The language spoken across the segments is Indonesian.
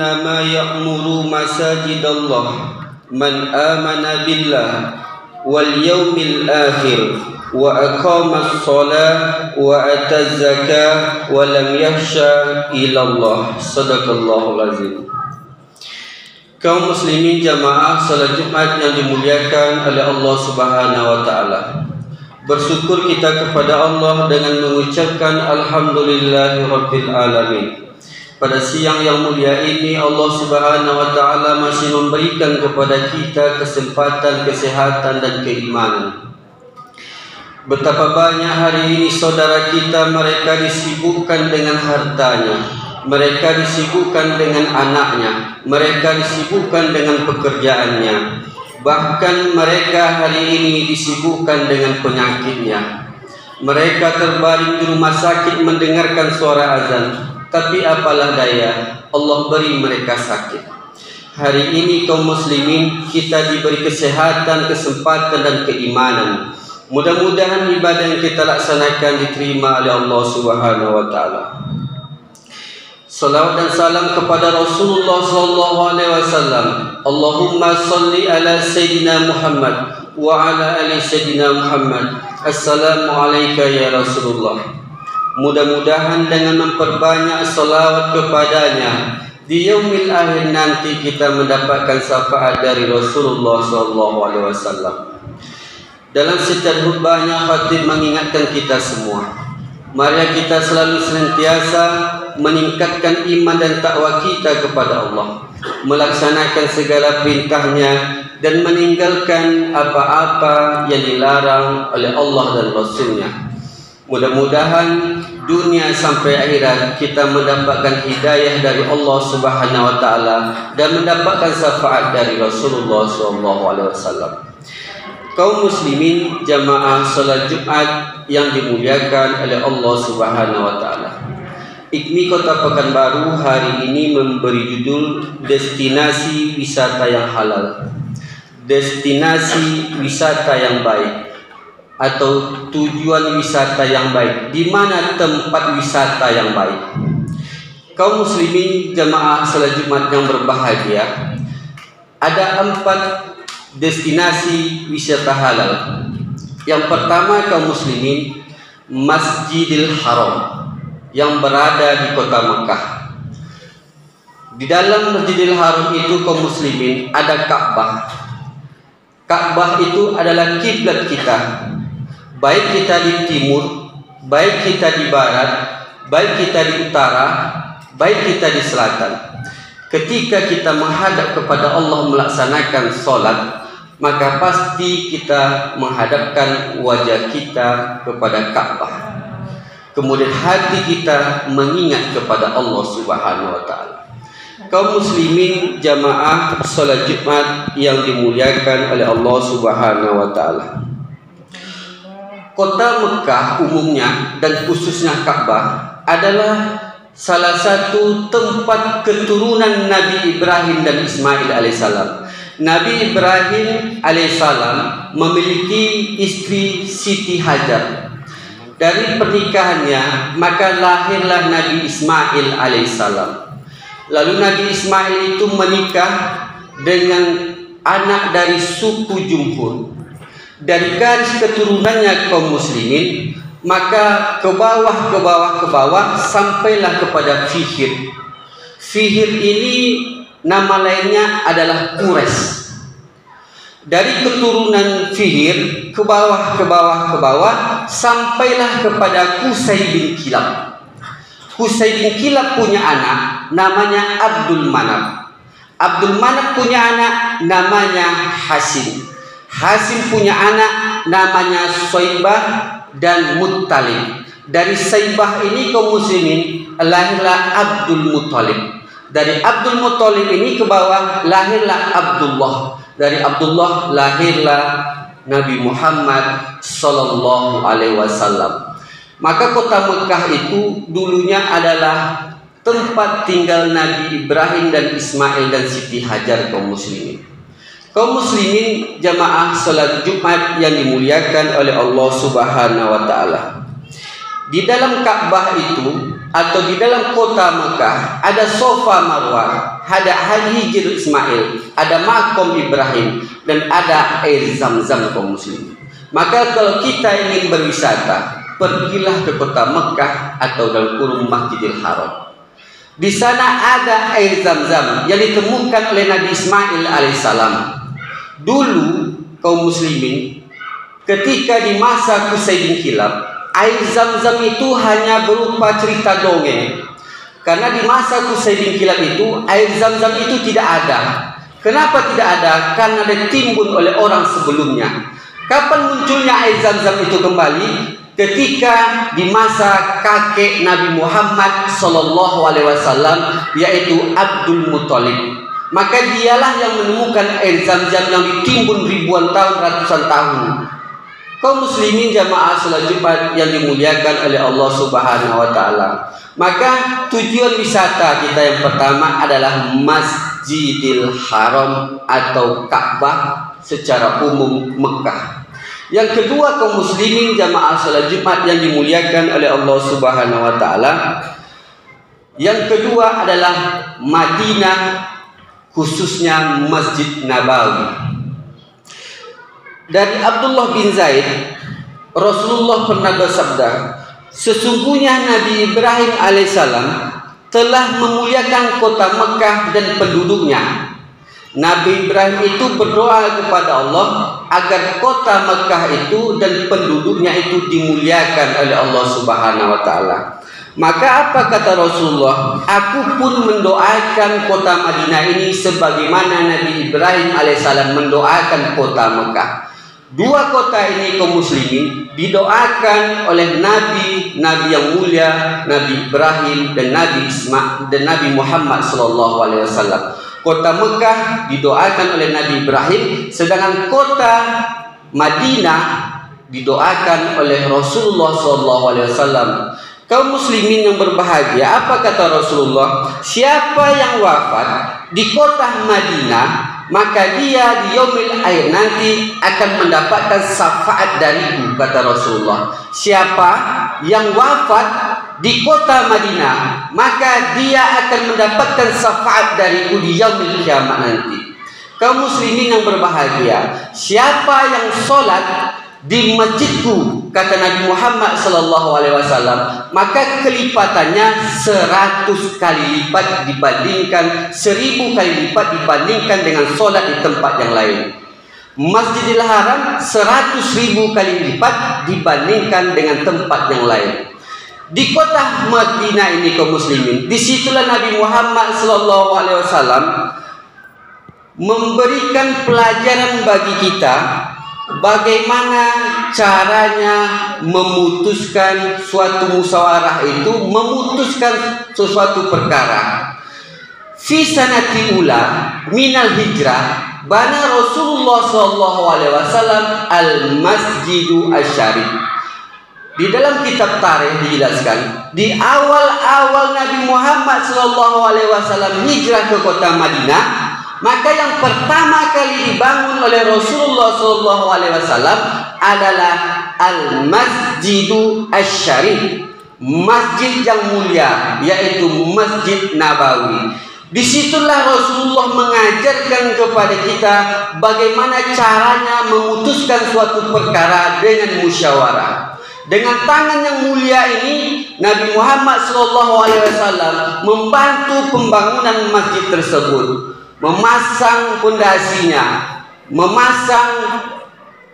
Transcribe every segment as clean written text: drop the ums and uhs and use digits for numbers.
innama ya'muru masajidallah man amana billah wal yawmil akhir wa aqamas shalah wa ataz zakah wa lam yakhsha illallah. Sadaqallahul azim. Kaum muslimin jamaah salat Jumat yang dimuliakan oleh Allah Subhanahu wa taala. Bersyukur kita kepada Allah dengan mengucapkan alhamdulillahirabbil alamin. Pada siang yang mulia ini Allah Subhanahu wa taala masih memberikan kepada kita kesempatan, kesehatan dan keimanan. Betapa banyak hari ini saudara kita mereka disibukkan dengan hartanya, mereka disibukkan dengan anaknya, mereka disibukkan dengan pekerjaannya. Bahkan mereka hari ini disibukkan dengan penyakitnya. Mereka terbaring di rumah sakit mendengarkan suara azan. Tapi apalah daya, Allah beri mereka sakit. Hari ini kaum muslimin kita diberi kesehatan, kesempatan dan keimanan. Mudah-mudahan ibadah yang kita laksanakan diterima oleh Allah Subhanahu wa taala. Salawat dan salam kepada Rasulullah sallallahu alaihi wasallam. Allahumma salli ala sayyidina Muhammad wa ala ali sayyidina Muhammad. Assalamu alayka ya Rasulullah. Mudah-mudahan dengan memperbanyak salawat kepadanya di yaumil akhir nanti kita mendapatkan syafaat dari Rasulullah sallallahu alaihi wasallam. Dalam setiap khutbahnya khatib mengingatkan kita semua, mari kita selalu senantiasa meningkatkan iman dan takwa kita kepada Allah, melaksanakan segala perintahnya dan meninggalkan apa-apa yang dilarang oleh Allah dan Rasulnya. Mudah-mudahan dunia sampai akhirat kita mendapatkan hidayah dari Allah Subhanahu wa taala dan mendapatkan syafaat dari Rasulullah sallallahu alaihi wasallam. Kaum muslimin jamaah salat Jumat yang dimuliakan oleh Allah Subhanahu wa taala. IKMI Kota Pekanbaru hari ini memberi judul Destinasi Wisata yang Halal. Destinasi wisata yang baik atau tujuan wisata yang baik. Di mana tempat wisata yang baik? Kaum muslimin jamaah salat Jumat yang berbahagia, ada 4 destinasi wisata halal. Yang pertama kaum muslimin, Masjidil Haram yang berada di kota Mekah. Di dalam Masjidil Haram itu kaum muslimin ada Ka'bah. Ka'bah itu adalah kiblat kita. Baik kita di timur, baik kita di barat, baik kita di utara, baik kita di selatan. Ketika kita menghadap kepada Allah melaksanakan sholat, maka pasti kita menghadapkan wajah kita kepada Ka'bah. Kemudian hati kita mengingat kepada Allah Subhanahu wa taala. Kaum muslimin jamaah salat Jumat yang dimuliakan oleh Allah Subhanahu wa taala. Kota Mekah umumnya dan khususnya Ka'bah adalah salah satu tempat keturunan Nabi Ibrahim dan Ismail alaihissalam. Nabi Ibrahim alaihissalam memiliki istri Siti Hajar. Dari pernikahannya maka lahirlah Nabi Ismail alaihissalam. Lalu Nabi Ismail itu menikah dengan anak dari suku Jumhur. Dari garis keturunannya kaum muslimin, maka ke bawah sampailah kepada Fihr. Fihr ini nama lainnya adalah Quraisy. Dari keturunan Fihr ke bawah sampailah kepada Qusay bin Kilab. Qusay bin Kilab punya anak namanya Abdul Manaf. Abdul Manaf punya anak namanya Hashim. Hashim punya anak namanya Syaibah dan Muttalib. Dari Syaibah ini kaum muslimin lahirlah Abdul Muttalib. Dari Abdul Muttalib ini ke bawah lahirlah Abdullah. Dari Abdullah lahirlah Nabi Muhammad sallallahu alaihi wasallam. Maka kota Mekah itu dulunya adalah tempat tinggal Nabi Ibrahim dan Ismail dan Siti Hajar kaum muslimin. Kaum muslimin jamaah salat Jumat yang dimuliakan oleh Allah Subhanahu wa taala. Di dalam Ka'bah itu atau di dalam kota Mekah ada Safa Marwah, ada Hijr Ismail, ada Maqam Ibrahim, dan ada air Zam-Zam kaum muslimin. Maka kalau kita ingin berwisata, pergilah ke kota Mekah atau dalam kurung Masjidil Haram. Di sana ada air Zam-Zam yang ditemukan oleh Nabi Ismail alaihissalam. Dulu kaum muslimin ketika di masa Qusay bin Kilab, air Zam-Zam itu hanya berupa cerita dongeng. Karena di masa Qusay bin Kilab itu air Zam-Zam itu tidak ada. Kenapa tidak ada? Karena ditimbun oleh orang sebelumnya. Kapan munculnya air Zam-Zam itu kembali? Ketika di masa kakek Nabi Muhammad SAW, yaitu Abdul Muthalib. Maka dialah yang menemukan air Zam-Zam yang ditimbun ribuan tahun, ratusan tahun. Kaum muslimin jamaah salat Jumat yang dimuliakan oleh Allah Subhanahu wa taala. Maka tujuan wisata kita yang pertama adalah Masjidil Haram atau Ka'bah secara umum Mekah. Yang kedua kaum muslimin jamaah salat Jumat yang dimuliakan oleh Allah Subhanahu wa taala. Yang kedua adalah Madinah, khususnya Masjid Nabawi. Dari Abdullah bin Zaid, Rasulullah pernah bersabda, sesungguhnya Nabi Ibrahim alaihissalam telah memuliakan kota Mekah dan penduduknya. Nabi Ibrahim itu berdoa kepada Allah agar kota Mekah itu dan penduduknya itu dimuliakan oleh Allah Subhanahu wa taala. Maka apa kata Rasulullah? Aku pun mendoakan kota Madinah ini sebagaimana Nabi Ibrahim alaihissalam mendoakan kota Mekah. Dua kota ini kaum muslimin didoakan oleh Nabi yang mulia, Nabi Ibrahim dan Nabi Muhammad SAW. Kota Mekah didoakan oleh Nabi Ibrahim, sedangkan kota Madinah didoakan oleh Rasulullah SAW. Kaum muslimin yang berbahagia, apa kata Rasulullah? Siapa yang wafat di kota Madinah, maka dia di yaumil akhir nanti akan mendapatkan syafaat dariku, kata Rasulullah. Siapa yang wafat di kota Madinah, maka dia akan mendapatkan syafaat dariku di yaumil kiamat nanti. Kaum muslimin yang berbahagia, siapa yang sholat di masjidku, kata Nabi Muhammad SAW, maka kelipatannya 100 kali lipat dibandingkan 1000 kali lipat dibandingkan dengan solat di tempat yang lain. Masjidil Haram 100.000 kali lipat dibandingkan dengan tempat yang lain. Di kota Madinah ini kaum muslimin, disitulah Nabi Muhammad SAW memberikan pelajaran bagi kita bagaimana caranya memutuskan suatu musyawarah itu, memutuskan sesuatu perkara. Fi sanati ula minal hijrah bana Rasulullah SAW al-masjidu asyarif. Di dalam kitab tarikh dijelaskan, di awal-awal Nabi Muhammad SAW hijrah ke kota Madinah, maka yang pertama kali dibangun oleh Rasulullah SAW adalah Al-Masjidu Asy-Syarif, masjid yang mulia, yaitu Masjid Nabawi. Disitulah Rasulullah mengajarkan kepada kita bagaimana caranya memutuskan suatu perkara dengan musyawarah. Dengan tangan yang mulia ini, Nabi Muhammad SAW membantu pembangunan masjid tersebut, memasang pondasinya, memasang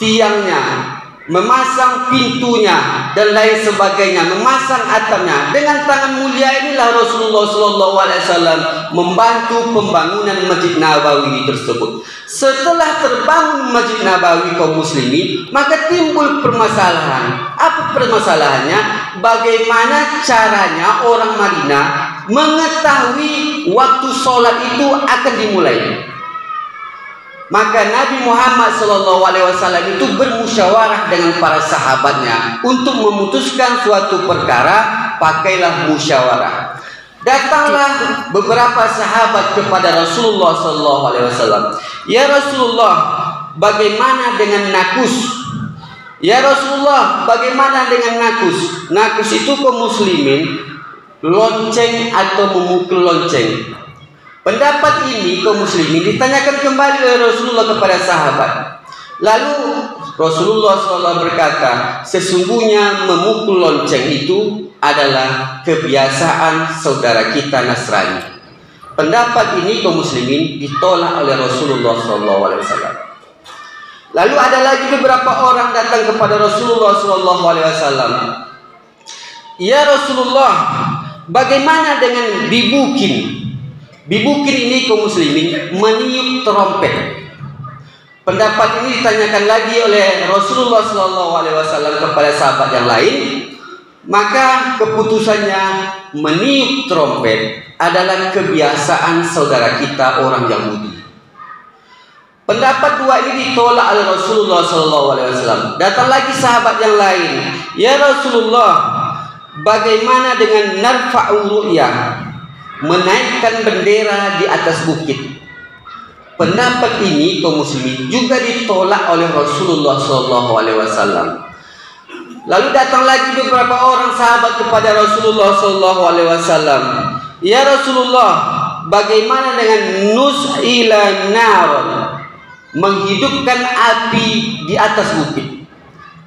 tiangnya, memasang pintunya dan lain sebagainya, memasang atapnya. Dengan tangan mulia inilah Rasulullah SAW membantu pembangunan Masjid Nabawi tersebut. Setelah terbangun Masjid Nabawi kaum muslimin, maka timbul permasalahan. Apa permasalahannya? Bagaimana caranya orang Madinah mengetahui waktu sholat itu akan dimulai? Maka Nabi Muhammad SAW itu bermusyawarah dengan para sahabatnya untuk memutuskan suatu perkara. Pakailah musyawarah. Datanglah beberapa sahabat kepada Rasulullah SAW. Ya Rasulullah, bagaimana dengan nakus? "Ya Rasulullah, bagaimana dengan nakus?" Nakus itu kaum muslimin lonceng atau memukul lonceng. Pendapat ini kaum muslimin ditanyakan kembali oleh Rasulullah kepada sahabat. Lalu Rasulullah SAW berkata, "Sesungguhnya memukul lonceng itu adalah kebiasaan saudara kita Nasrani." Pendapat ini kaum muslimin ditolak oleh Rasulullah SAW. Lalu ada lagi beberapa orang datang kepada Rasulullah SAW. "Ya Rasulullah, bagaimana dengan bibukin?" Bibukin ini kaum muslimin meniup trompet. Pendapat ini ditanyakan lagi oleh Rasulullah SAW kepada sahabat yang lain. Maka keputusannya, meniup trompet adalah kebiasaan saudara kita orang Yahudi. Pendapat dua ini ditolak oleh Rasulullah SAW. Datang lagi sahabat yang lain. "Ya Rasulullah, bagaimana dengan narfa'u ru'yah, menaikkan bendera di atas bukit?" Pendapat ini kaum muslimin juga ditolak oleh Rasulullah SAW. Lalu datang lagi beberapa orang sahabat kepada Rasulullah SAW. "Ya Rasulullah, bagaimana dengan nus'ila naron, menghidupkan api di atas bukit?"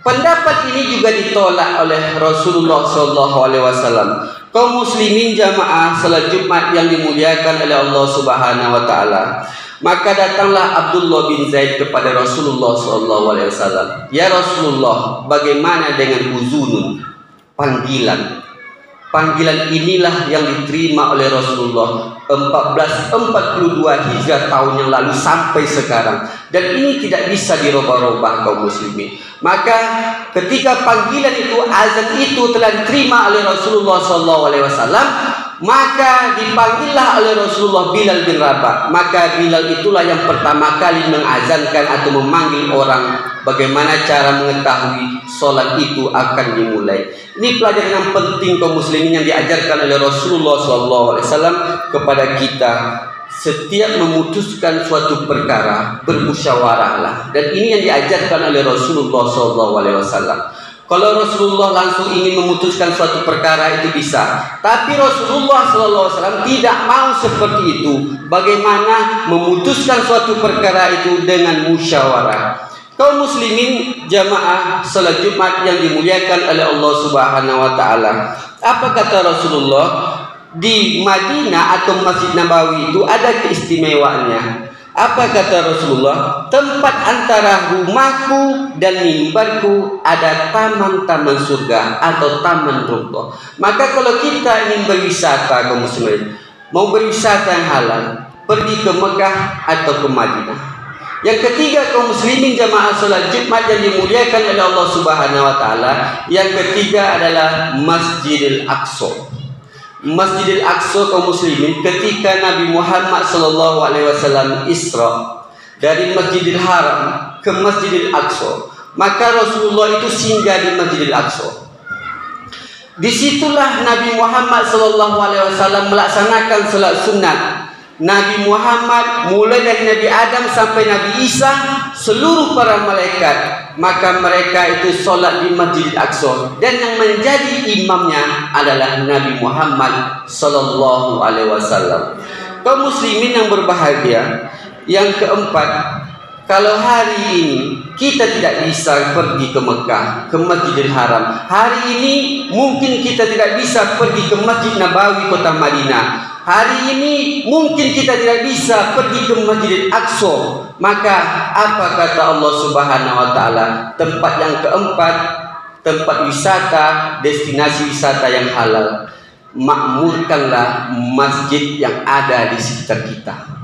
Pendapat ini juga ditolak oleh Rasulullah SAW. Kaum muslimin jamaah salat Jumat yang dimuliakan oleh Allah Subhanahu wa taala. Maka datanglah Abdullah bin Zaid kepada Rasulullah SAW. "Ya Rasulullah, bagaimana dengan uzunun, panggilan?" Panggilan inilah yang diterima oleh Rasulullah 1442 Hijrah tahun yang lalu sampai sekarang, dan ini tidak bisa dirubah-rubah kaum muslimin. Maka ketika panggilan itu, azan itu telah diterima oleh Rasulullah SAW, maka dipanggillah oleh Rasulullah Bilal bin Rabah. Maka Bilal itulah yang pertama kali mengazankan atau memanggil orang bagaimana cara mengetahui sholat itu akan dimulai. Ini pelajaran yang penting kaum muslimin yang diajarkan oleh Rasulullah SAW kepada kita. Setiap memutuskan suatu perkara, bermusyawarahlah. Dan ini yang diajarkan oleh Rasulullah SAW. Kalau Rasulullah langsung ingin memutuskan suatu perkara itu bisa, tapi Rasulullah SAW tidak mau seperti itu. Bagaimana memutuskan suatu perkara itu dengan musyawarah. Kaum muslimin jamaah salat Jumat yang dimuliakan oleh Allah Subhanahu wa taala. Apa kata Rasulullah? Di Madinah atau Masjid Nabawi itu ada keistimewaannya. Apa kata Rasulullah? "Tempat antara rumahku dan mimbarku ada taman-taman surga atau taman Raudhah." Maka kalau kita ingin berwisata kaum muslimin, mau berwisata yang halal, pergi ke Mekah atau ke Madinah. Yang ketiga kaum muslimin jamaah salat Jumat yang dimuliakan oleh Allah Subhanahu wa taala, yang ketiga adalah Masjidil Aqsa. Masjidil Aqsa kaum muslimin, ketika Nabi Muhammad SAW Isra dari Masjidil Haram ke Masjidil Aqsa, maka Rasulullah itu singgah di Masjidil Aqsa. Disitulah Nabi Muhammad SAW melaksanakan salat sunat. Nabi Muhammad mulai dari Nabi Adam sampai Nabi Isa, seluruh para malaikat, maka mereka itu solat di Masjidil Aqsa, dan yang menjadi imamnya adalah Nabi Muhammad SAW. Kaum muslimin yang berbahagia, yang keempat, kalau hari ini kita tidak bisa pergi ke Mekah, ke Masjidil Haram, hari ini mungkin kita tidak bisa pergi ke Masjid Nabawi kota Madinah, hari ini mungkin kita tidak bisa pergi ke Masjidil Aqsa, maka apa kata Allah Subhanahu wa taala? Tempat yang keempat, tempat wisata, destinasi wisata yang halal. Makmurkanlah masjid yang ada di sekitar kita.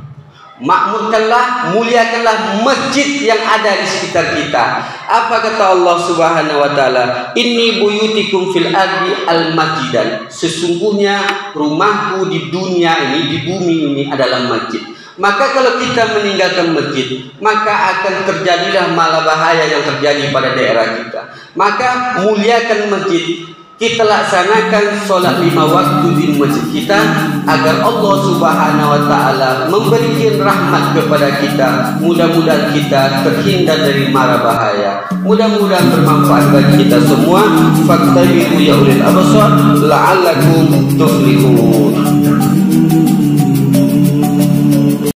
Makmurkanlah, muliakanlah masjid yang ada di sekitar kita. Apa kata Allah Subhanahu wa taala? "Inni buyutikum fil ardi al-masjidan." Sesungguhnya rumahku di dunia ini, di bumi ini adalah masjid. Maka kalau kita meninggalkan masjid, maka akan terjadilah malah bahaya yang terjadi pada daerah kita. Maka muliakan masjid. kita laksanakan solat 5 waktu di masjid kita agar Allah Subhanahu wa taala memberikan rahmat kepada kita. Mudah-mudahan kita terhindar dari mara bahaya. Mudah-mudahan bermanfaat bagi kita semua. Fattabi'u ya ulil absar la'allakum tuflihun.